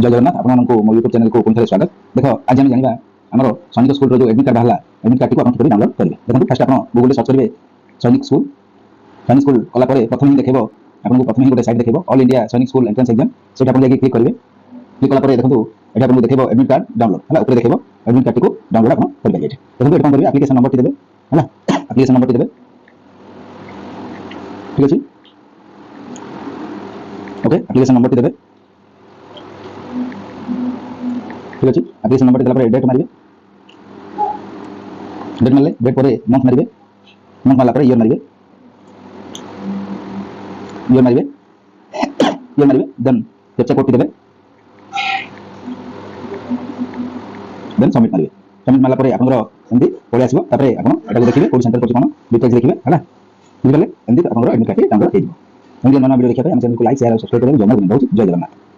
जय जगन्नाथ आपको मो यूट्यूब चैनल को पुनः स्वागत। देख आज आम जाना आम सैनिक स्कूल जो एडमिट कार्ड बाहर एडमिट कार्ड को आप डाउनलोड करेंगे। देखो फास्ट आप गूगल सर्च करेंगे सैनिक स्कूल कलापर प्रथम ही देखेब आपको प्रथम ही गोटे साइट देखेब ऑल इंडिया सैनिक स्कूल एंट्रेंस एग्जाम से क्लिक करेंगे। क्लिक कलापर देखो ये आपको देखेब एडमिट कार्ड डाउनलोड है ऊपर देखेब एडमिट कार्ड को डाउनलोड आप करेंगे। देखो ये कौन करेंगे एप्लिकेशन नंबर टी देवे है एप्लिकेशन नंबर टी देवे ठीक अच्छे ओके एप्लिकेशन नंबर टी देवे ठीक अच्छे। एप्लिकेशन नंबर देला डेट मारे डेट मारे डेट पर मंथ मारे मंथ मारा इयर मारे इयर मारे इयर मारे देन कैप्चा कोड देवे देन सबमिट मारे सबमिट मारा पर आपनकर एंदी पळे आसीबो तापर आपन एटा देखिबे कोड सेंटर पछ कोन डिटेल्स देखिबे हला बुझले एंदी आपनकर एडमिट कार्ड डाउनलोड हे दिबो। एंदी नना वीडियो देखिबे हम चैनल को लाइक शेयर और सब्सक्राइब करें। जय जगन्नाथ।